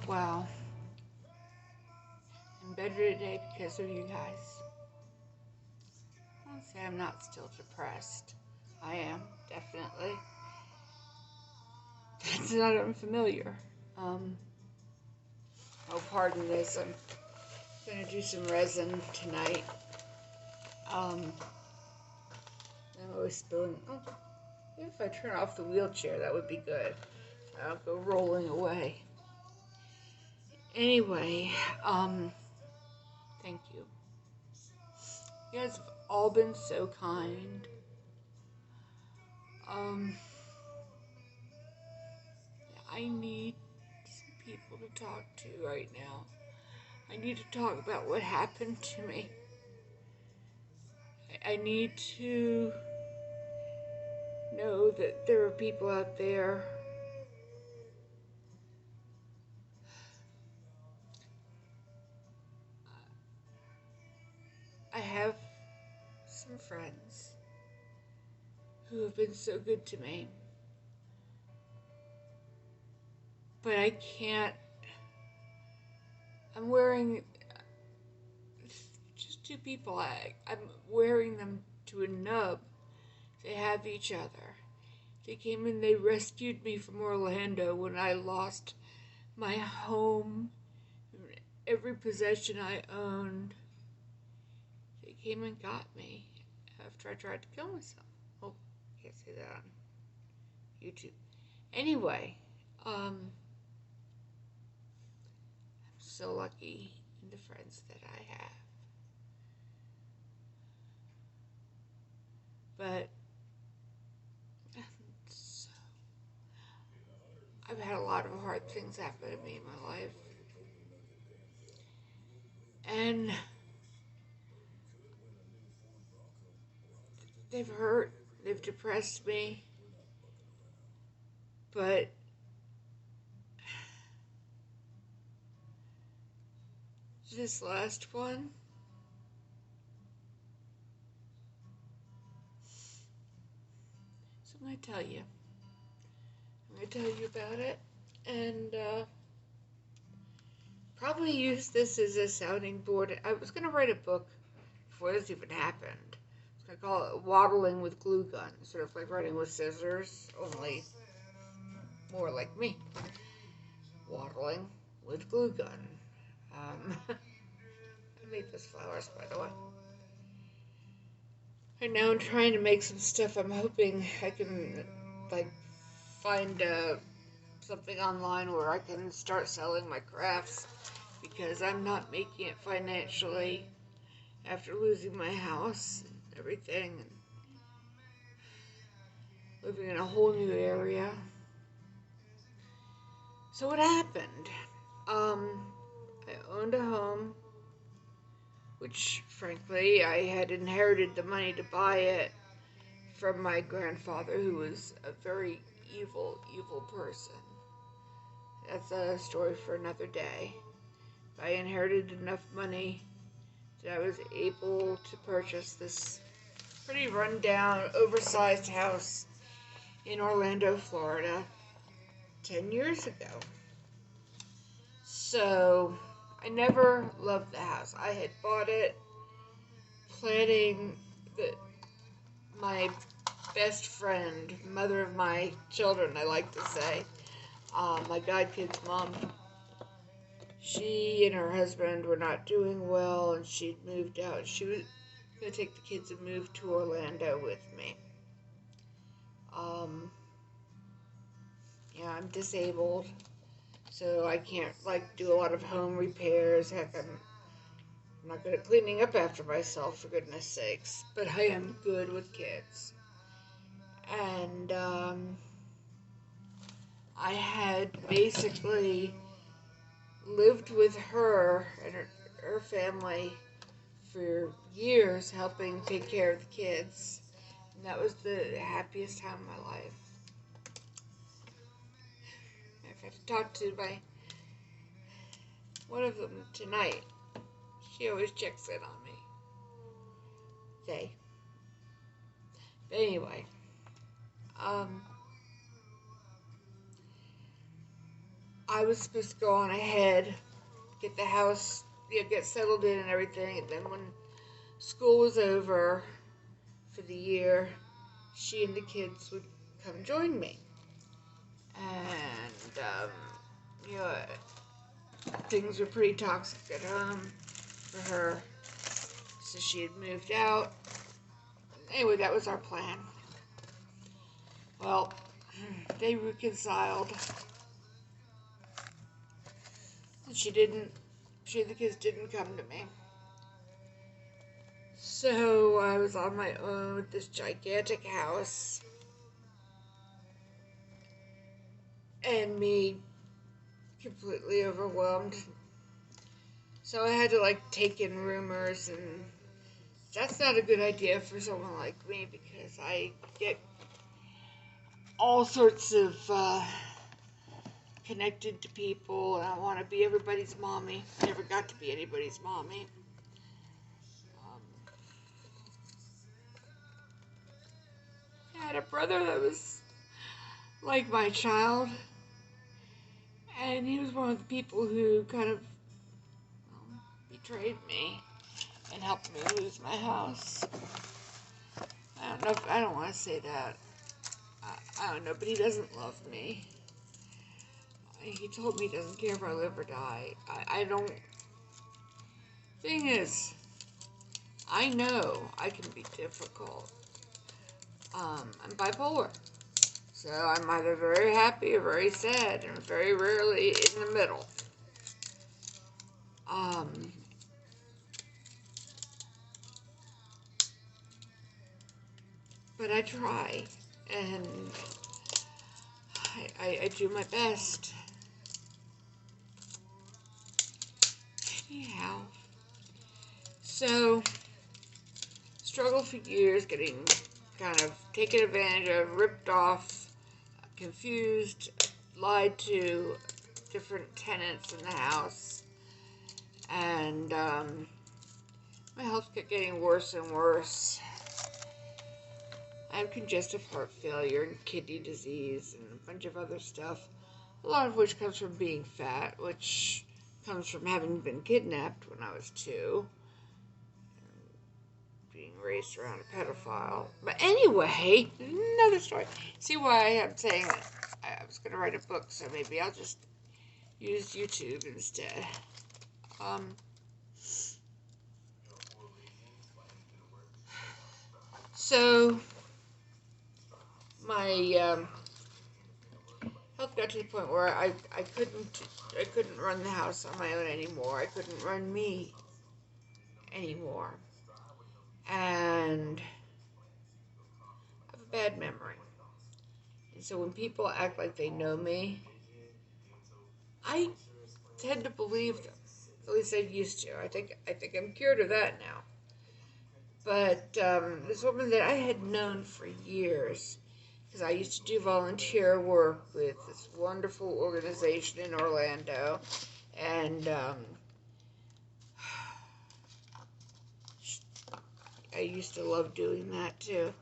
Well, I'm better today because of you guys. I'll say I'm not still depressed. I am, definitely. That's not unfamiliar. Um, oh, pardon this. I'm gonna do some resin tonight. I'm always spilling. Oh, maybe if I turn off the wheelchair, that would be good. I'll go rolling away. Anyway, thank you. You guys have all been so kind. Um, I need some people to talk to right now. I need to talk about what happened to me. I need to know that there are people out there. I have some friends who have been so good to me, but I can't. I'm wearing just two people. I'm wearing them to a nub. They have each other. They came and they rescued me from Orlando when I lost my home, every possession I owned. They came and got me after I tried to kill myself. Oh, I can't say that on YouTube. Anyway, I'm so lucky in the friends that I have. But so, I've had a lot of hard things happen to me in my life. And they've hurt, they've depressed me. But this last one, so I'm going to tell you. I'm going to tell you about it. And probably use this as a sounding board. I was going to write a book before this even happened. I was going to call it Waddling with Glue Gun. Sort of like writing with scissors, only more like me. Waddling with Glue Gun. I made those flowers, by the way. And now I'm trying to make some stuff. I'm hoping I can, like, find something online where I can start selling my crafts, because I'm not making it financially after losing my house and everything, and living in a whole new area. So what happened? I owned a home, which frankly I had inherited the money to buy it from my grandfather, who was a very evil, evil person. That's a story for another day. I inherited enough money that I was able to purchase this pretty rundown, oversized house in Orlando, Florida, 10 years ago. So, I never loved the house. I had bought it planning that my best friend, mother of my children, I like to say, my godkid's mom, she and her husband were not doing well, and she'd moved out. She was going to take the kids and move to Orlando with me. Yeah, I'm disabled, so I can't, like, do a lot of home repairs. Heck, I'm not good at cleaning up after myself, for goodness sakes, but I am good with kids. And, I had basically lived with her and her family for years, helping take care of the kids. And that was the happiest time of my life. I've had to talk to one of them tonight. She always checks in on me. They. But anyway, I was supposed to go on ahead, get the house, get settled in and everything, and then when school was over for the year, she and the kids would come join me. And, you know, things were pretty toxic at home for her, so she had moved out. Anyway, that was our plan. Well, they reconciled. She and the kids didn't come to me. So I was on my own with this gigantic house. And me completely overwhelmed. So I had to take in roomers, and that's not a good idea for someone like me because I get all sorts of connected to people, and I want to be everybody's mommy. I never got to be anybody's mommy. I had a brother that was like my child, and he was one of the people who kind of betrayed me and helped me lose my house. I don't want to say that. I don't know, but he doesn't love me. He told me he doesn't care if I live or die. I don't. Thing is, I know I can be difficult. I'm bipolar. So I'm either very happy or very sad, and very rarely in the middle. But I try, and I do my best. Anyhow, so struggled for years, getting kind of taken advantage of, ripped off, confused, lied to different tenants in the house, and my health kept getting worse and worse. I have congestive heart failure and kidney disease and a bunch of other stuff, a lot of which comes from being fat, which comes from having been kidnapped when I was 2, being raised around a pedophile. But anyway, another story. See why I'm saying that I was going to write a book, so maybe I'll just use YouTube instead. So my health got to the point where I couldn't run the house on my own anymore. I couldn't run me anymore. And I have a bad memory. And so when people act like they know me, I tend to believe them. At least I used to. I think I'm cured of that now. But this woman that I had known for years, because I used to do volunteer work with this wonderful organization in Orlando, and I used to love doing that too.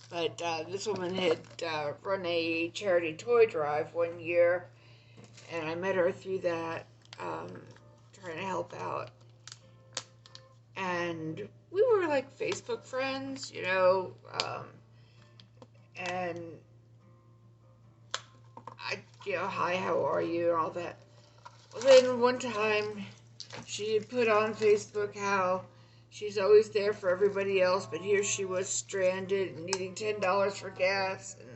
But this woman had run a charity toy drive one year, and I met her through that, trying to help out. And we were like Facebook friends, and hi, how are you, and all that. Well, then one time, she had put on Facebook how she's always there for everybody else, but here she was stranded and needing $10 for gas, and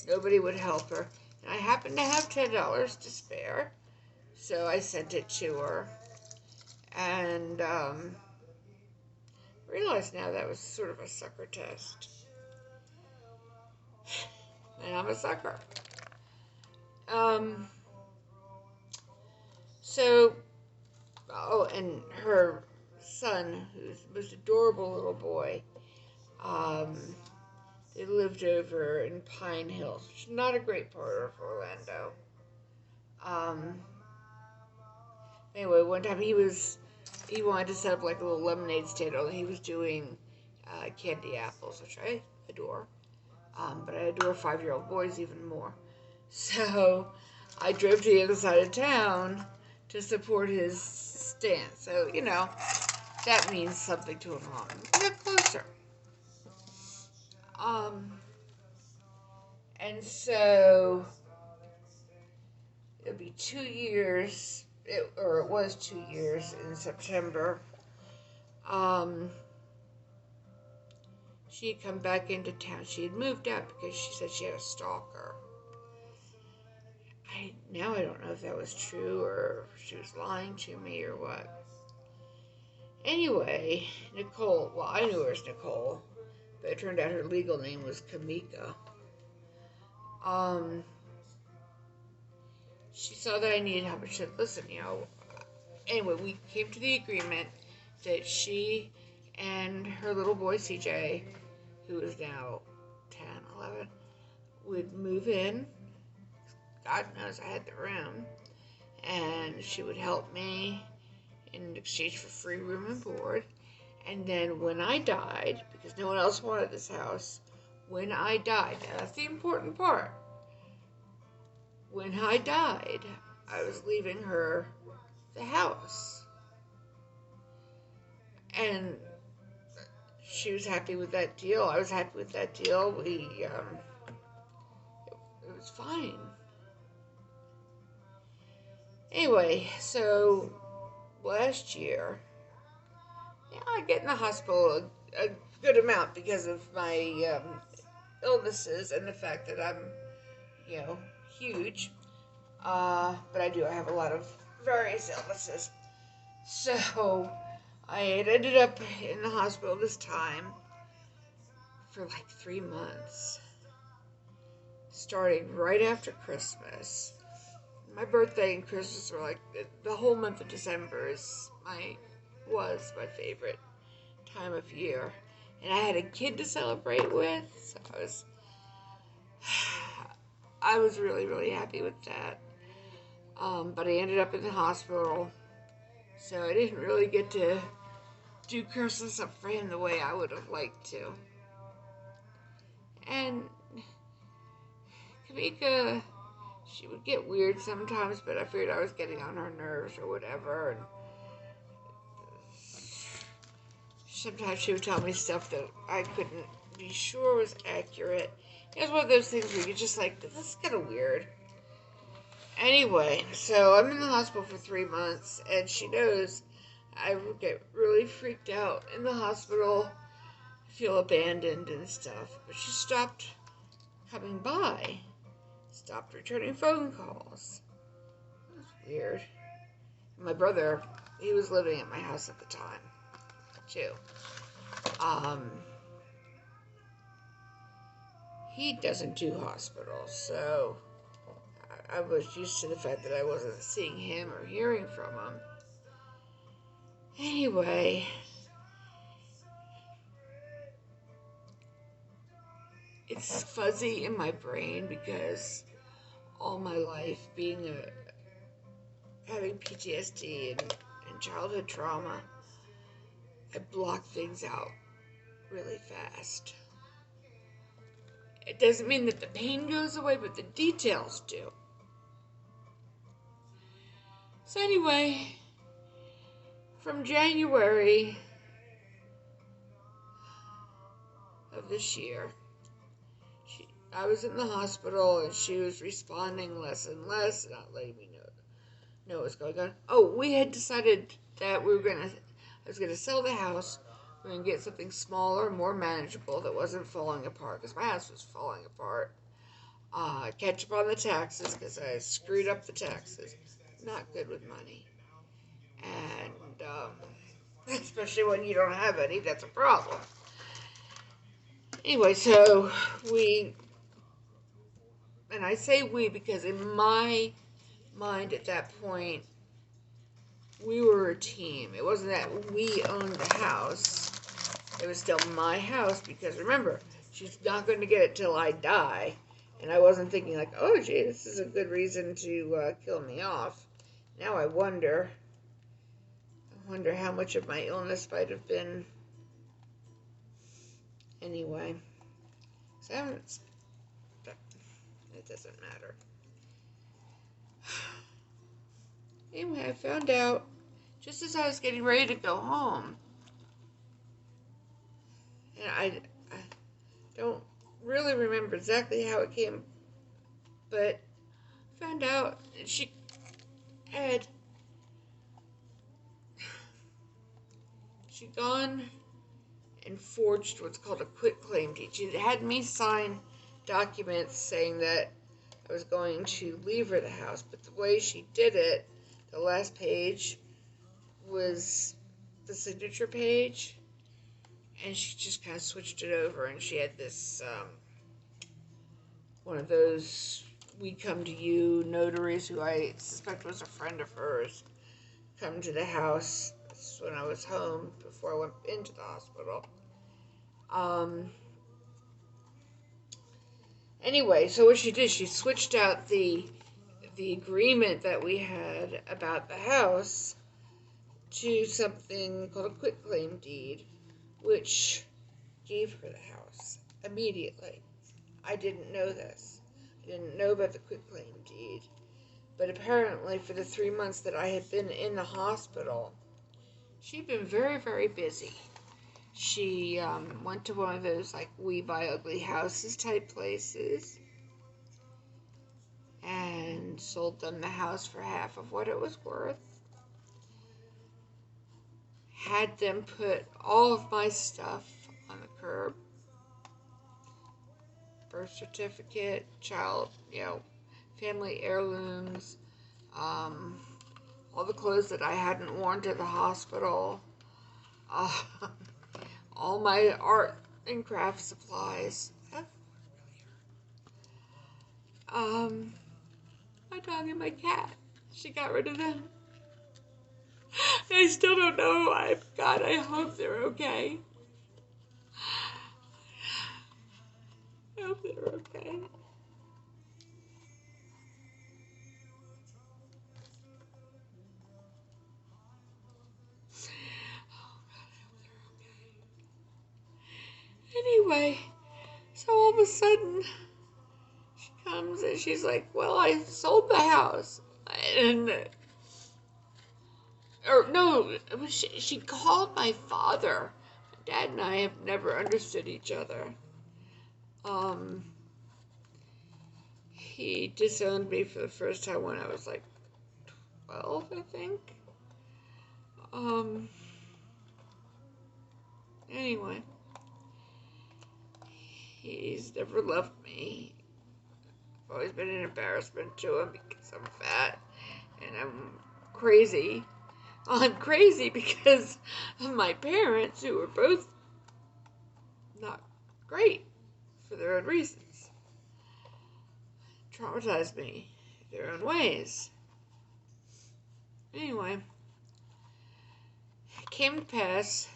nobody would help her. And I happened to have $10 to spare, so I sent it to her. And realized now that was sort of a sucker test. And I'm a sucker. And her son, who's the most adorable little boy, they lived over in Pine Hills, which is not a great part of Orlando. Anyway, one time he wanted to set up like a little lemonade stand, only he was doing candy apples, which I adore. But I adore 5-year-old boys even more. So I drove to the other side of town to support his stance. So, that means something to him. We got closer. And so it'll be 2 years, it was 2 years in September. She had come back into town. She had moved out because she said she had a stalker. Now I don't know if that was true or if she was lying to me or what. Anyway, Nicole, well, I knew her as Nicole, but it turned out her legal name was Kamika. She saw that I needed help. She said, listen, anyway, we came to the agreement that she and her little boy, CJ, who is now 10, 11, would move in. God knows I had the room. And she would help me in exchange for free room and board. And then when I died, because no one else wanted this house, when I died, now that's the important part. When I died, I was leaving her the house. And she was happy with that deal. I was happy with that deal. It was fine. Anyway, so last year, I get in the hospital a good amount because of my illnesses and the fact that I'm, huge. But I have a lot of various illnesses. So I had ended up in the hospital this time for like 3 months, starting right after Christmas. My birthday and Christmas were like the whole month of December was my favorite time of year, and I had a kid to celebrate with, so I was really, really happy with that. But I ended up in the hospital, so I didn't really get to do Christmas up for him the way I would have liked to. And Kamika, she would get weird sometimes, but I figured I was getting on her nerves or whatever. And sometimes she would tell me stuff that I couldn't be sure was accurate. It was one of those things where you're just like, this is kind of weird. Anyway, so I'm in the hospital for 3 months, and she knows I get really freaked out in the hospital, feel abandoned and stuff. But she stopped coming by, stopped returning phone calls. It was weird. My brother, he was living at my house at the time, too. He doesn't do hospitals, so I was used to the fact that I wasn't seeing him or hearing from him. Anyway, it's fuzzy in my brain because all my life having PTSD and childhood trauma, I block things out really fast. It doesn't mean that the pain goes away, but the details do. So anyway, from January of this year, I was in the hospital and she was responding less and less, not letting me know what was going on. Oh, we had decided that I was gonna sell the house. We were gonna get something smaller, more manageable that wasn't falling apart, because my house was falling apart. Catch up on the taxes, because I screwed up the taxes. Not good with money. And especially when you don't have any, that's a problem. Anyway, so and I say we because in my mind at that point, we were a team. It wasn't that we owned the house. It was still my house because, remember, she's not going to get it till I die. And I wasn't thinking like, oh, gee, this is a good reason to kill me off. Now I wonder how much of my illness might have been. Anyway, so it doesn't matter. Anyway, I found out just as I was getting ready to go home. And I don't really remember exactly how it came, but found out she had she'd gone and forged what's called a quitclaim deed. She had me sign documents saying that I was going to leave her the house, but the way she did it, the last page was the signature page, and she just kind of switched it over, and she had this one of those "we come to you" notaries who I suspect was a friend of hers come to the house. This is when I was home before I went into the hospital. Anyway, so what she did, she switched out the agreement that we had about the house to something called a quitclaim deed, which gave her the house immediately. I didn't know this. I didn't know about the quitclaim deed. But apparently for the 3 months that I had been in the hospital, she'd been very, very busy. She went to one of those like We Buy Ugly Houses type places and sold them the house for half of what it was worth. Had them put all of my stuff on the curb. Birth certificate, child, family heirlooms, all the clothes that I hadn't worn to the hospital, all my art and craft supplies. My dog and my cat. She got rid of them. I still don't know. God, I hope they're okay. I hope they're okay. Anyway, so all of a sudden, she comes and she's like, well, I sold the house. And, or no, she called my father. Dad and I have never understood each other. He disowned me for the first time when I was like 12, I think. Anyway, he's never loved me. I've always been an embarrassment to him because I'm fat and I'm crazy. Well, I'm crazy because of my parents, who were both not great for their own reasons. Traumatized me in their own ways. Anyway, it came to pass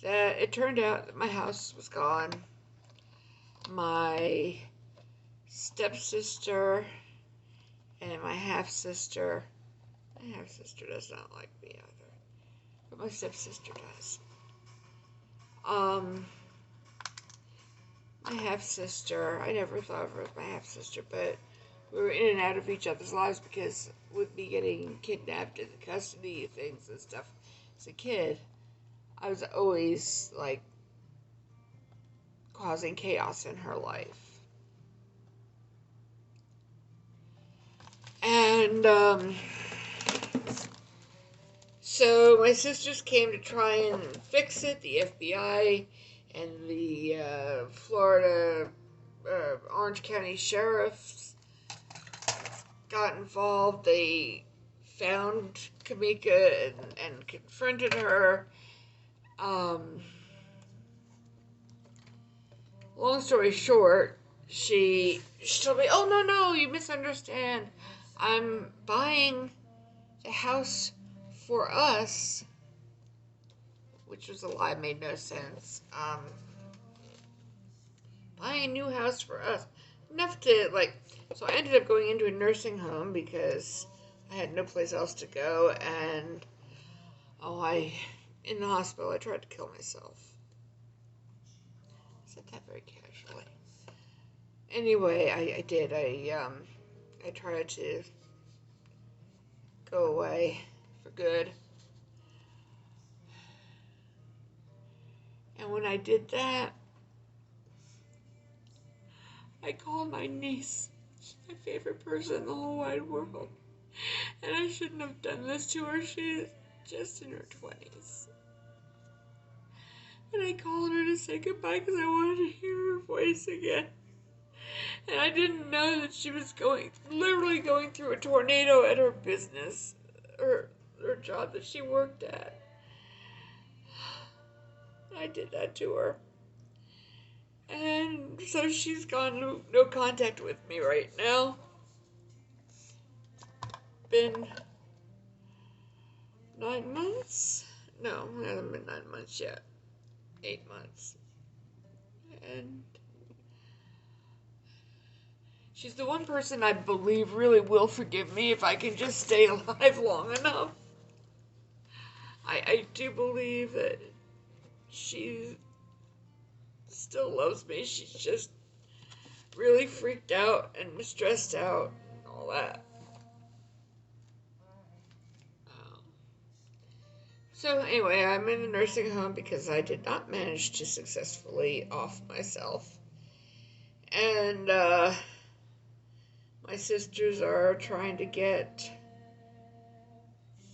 that it turned out that my house was gone. My stepsister and my half-sister does not like me either, but my stepsister does. My half-sister, I never thought of her as my half-sister, but we were in and out of each other's lives because with me getting kidnapped and custody things and stuff as a kid, I was always like causing chaos in her life. And so my sisters came to try and fix it. The FBI and the Florida Orange County sheriffs got involved. They found Kamika and confronted her. Long story short, she told me, oh, no, you misunderstand. I'm buying the house for us, which was a lie, made no sense. Buying a new house for us. Enough to, so I ended up going into a nursing home because I had no place else to go, and, in the hospital, I tried to kill myself. I said that very casually. Anyway, I did. I tried to go away for good. And when I did that, I called my niece. She's my favorite person in the whole wide world. And I shouldn't have done this to her. She's just in her 20s. And I called her to say goodbye because I wanted to hear her voice again. And I didn't know that she was literally going through a tornado at her business, her job that she worked at. I did that to her. And so she's gone no contact with me right now. Been 9 months? No, it hasn't been 9 months yet. 8 months. And she's the one person I believe really will forgive me if I can just stay alive long enough. I do believe that she still loves me. She's just really freaked out and stressed out and all that. So anyway, I'm in a nursing home because I did not manage to successfully off myself. And my sisters are trying to get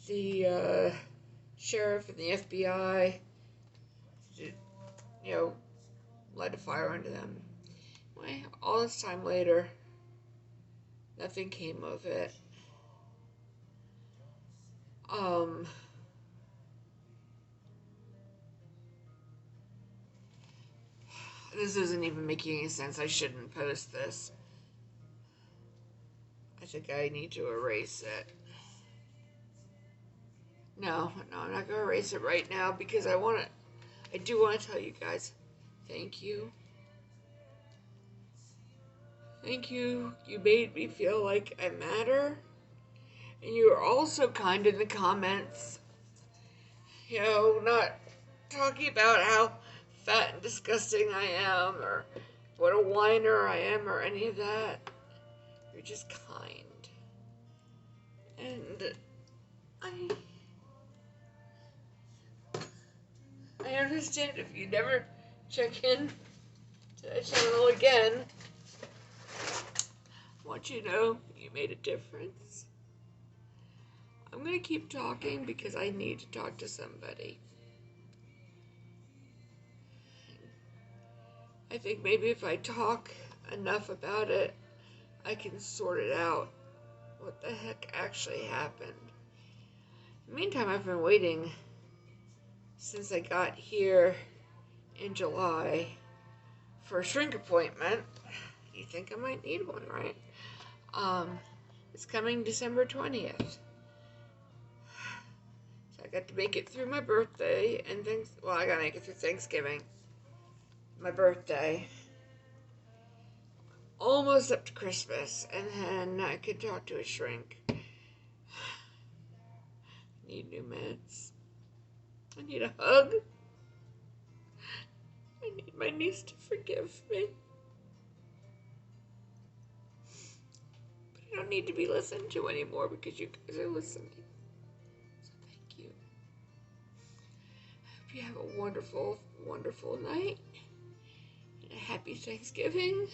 the sheriff and the FBI to, light a fire under them. Anyway, all this time later, nothing came of it. This isn't even making any sense. I shouldn't post this. I think I need to erase it. No, I'm not going to erase it right now because I do want to tell you guys, thank you. Thank you. You made me feel like I matter. And you were also kind in the comments. Not talking about how fat and disgusting I am or what a whiner I am or any of that. You're just kind. And I understand if you never check in to that channel again. I want you to know you made a difference. I'm going to keep talking because I need to talk to somebody. I think maybe if I talk enough about it, I can sort it out. What the heck actually happened? In the meantime, I've been waiting since I got here in July for a shrink appointment. You think I might need one, right? It's coming December 20th. So I got to make it through my birthday and I gotta make it through Thanksgiving. My birthday. Almost up to Christmas, and then I could talk to a shrink. I need new meds. I need a hug. I need my niece to forgive me. But I don't need to be listened to anymore because you guys are listening. So thank you. I hope you have a wonderful, wonderful night. And a happy Thanksgiving.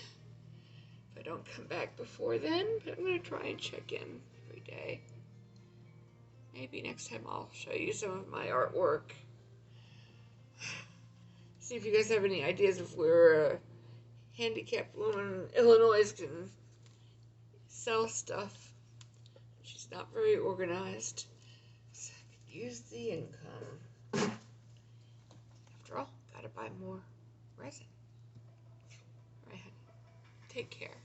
If I don't come back before then, but I'm going to try and check in every day. Maybe next time I'll show you some of my artwork. See if you guys have any ideas of where a handicapped woman in Illinois can sell stuff. She's not very organized, so I could use the income. After all, gotta buy more resin. All right, honey. Take care.